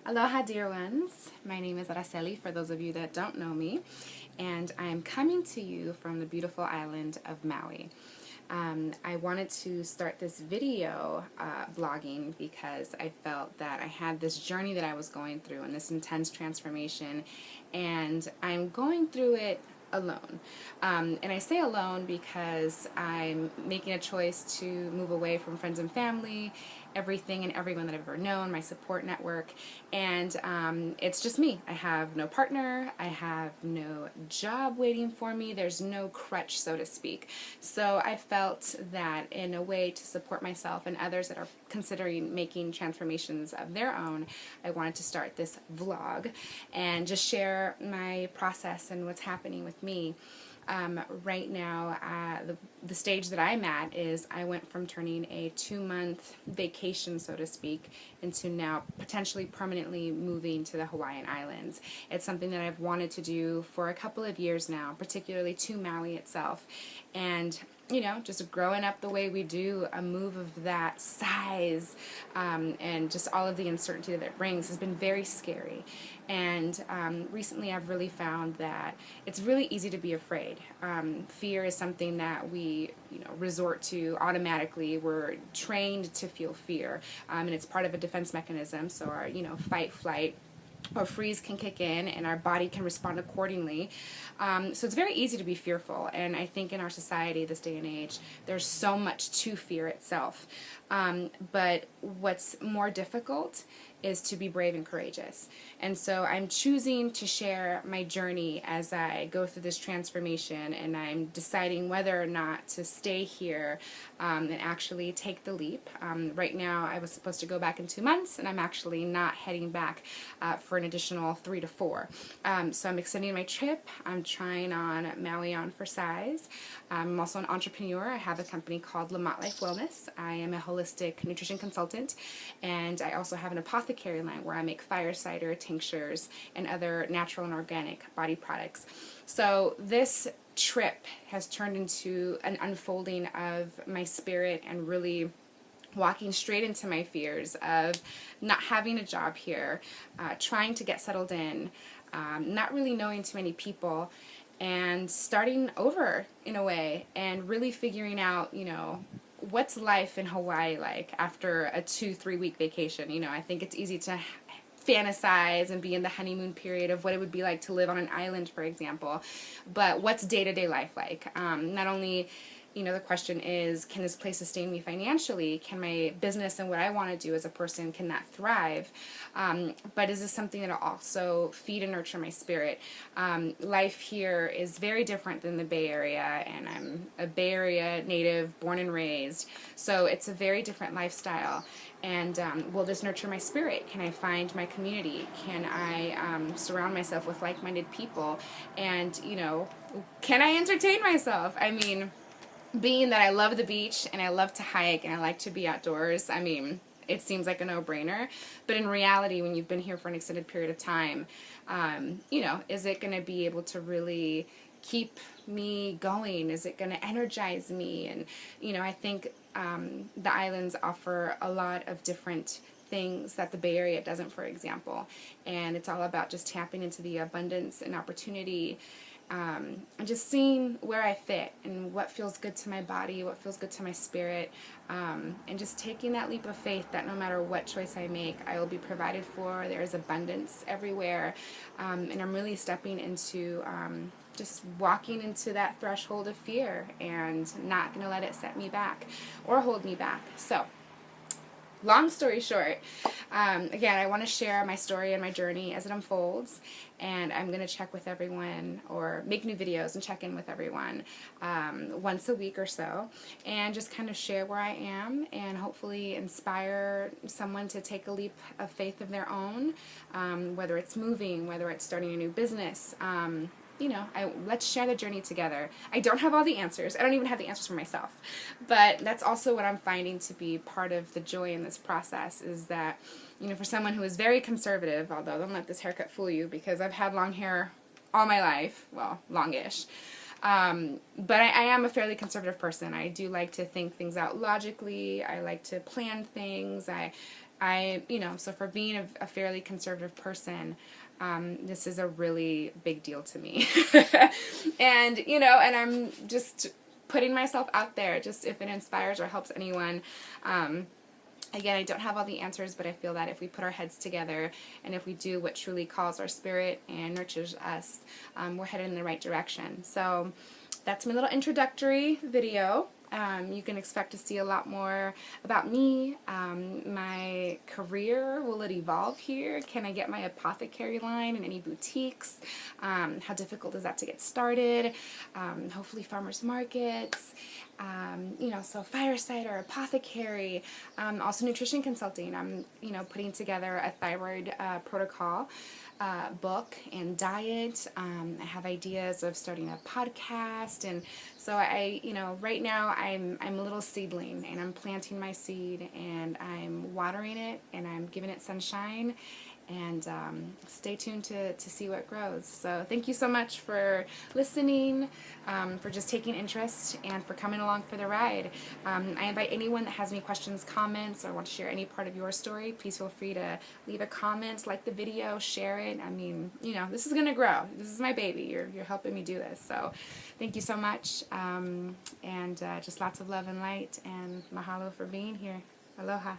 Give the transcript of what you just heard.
Aloha, dear ones. My name is Araceli, for those of you that don't know me, and I am coming to you from the beautiful island of Maui. I wanted to start this video vlogging because I felt that I had this journey that I was going through and this intense transformation, and I'm going through it alone. And I say alone because I'm making a choice to move away from friends and family, everything and everyone that I've ever known, my support network, and it's just me. I have no partner, I have no job waiting for me, there's no crutch, so to speak. So I felt that in a way to support myself and others that are considering making transformations of their own, I wanted to start this vlog and just share my process and what's happening with me. Right now, the stage that I'm at is I went from turning a 2-month vacation, so to speak, into now potentially permanently moving to the Hawaiian Islands. It's something that I've wanted to do for a couple of years now, particularly to Maui itself. And you know, just growing up the way we do, a move of that size and just all of the uncertainty that it brings has been very scary. And recently I've really found that it's really easy to be afraid. Fear is something that we resort to automatically. We're trained to feel fear, and it's part of a defense mechanism. So our fight, flight, or freeze can kick in and our body can respond accordingly. So it's very easy to be fearful, and I think in our society this day and age there's so much to fear itself. But what's more difficult is to be brave and courageous. And so I'm choosing to share my journey as I go through this transformation, and I'm deciding whether or not to stay here and actually take the leap. Right now I was supposed to go back in 2 months, and I'm actually not heading back for an additional 3 to 4. So I'm extending my trip. I'm trying on Maui on for size. I'm also an entrepreneur. I have a company called Life Wellness. I am a holistic nutrition consultant, and I also have an apothecary line where I make fire cider, tinctures, and other natural and organic body products. So this trip has turned into an unfolding of my spirit and really walking straight into my fears of not having a job here, trying to get settled in, not really knowing too many people, and starting over in a way and really figuring out, what's life in Hawaii like after a 2-3 week vacation. I think it's easy to fantasize and be in the honeymoon period of what it would be like to live on an island, for example, but what's day-to-day life like? Not only the question is, can this place sustain me financially? Can my business and what I want to do as a person, can that thrive? But is this something that will also feed and nurture my spirit? Life here is very different than the Bay Area, and I'm a Bay Area native, born and raised, so it's a very different lifestyle. And will this nurture my spirit? Can I find my community? Can I surround myself with like-minded people? And, can I entertain myself? I mean, being that I love the beach and I love to hike and I like to be outdoors, I mean, it seems like a no-brainer. But in reality, when you've been here for an extended period of time, is it going to be able to really keep me going? Is it going to energize me? And, I think the islands offer a lot of different things that the Bay Area doesn't, for example. And it's all about just tapping into the abundance and opportunity, and just seeing where I fit and what feels good to my body, what feels good to my spirit, and just taking that leap of faith that no matter what choice I make, I will be provided for. There is abundance everywhere, and I'm really stepping into just walking into that threshold of fear and not going to let it set me back or hold me back. So, long story short, again, I want to share my story and my journey as it unfolds, and I'm going to check with everyone or make new videos and check in with everyone once a week or so, and just kind of share where I am and hopefully inspire someone to take a leap of faith of their own, whether it's moving, whether it's starting a new business. Let's share the journey together. I don't have all the answers. I don't even have the answers for myself. But that's also what I'm finding to be part of the joy in this process, is that, for someone who is very conservative, although don't let this haircut fool you, because I've had long hair all my life, well, longish. But I am a fairly conservative person. I do like to think things out logically. I like to plan things. So for being a fairly conservative person, this is a really big deal to me. And, and I'm just putting myself out there, just if it inspires or helps anyone. Again, I don't have all the answers, but I feel that if we put our heads together and if we do what truly calls our spirit and nurtures us, we're headed in the right direction. So that's my little introductory video. You can expect to see a lot more about me, my career. Will it evolve here? Can I get my apothecary line in any boutiques? How difficult is that to get started? Hopefully farmers markets. So fireside or apothecary, also nutrition consulting. I'm, putting together a thyroid protocol book and diet. I have ideas of starting a podcast, and so right now I'm a little seedling, and I'm planting my seed, and I'm watering it, and I'm giving it sunshine. And stay tuned to see what grows. So thank you so much for listening, for just taking interest, and for coming along for the ride. I invite anyone that has any questions, comments, or want to share any part of your story, please feel free to leave a comment, like the video, share it. I mean, this is going to grow. This is my baby. You're helping me do this. So thank you so much, and just lots of love and light, and mahalo for being here. Aloha.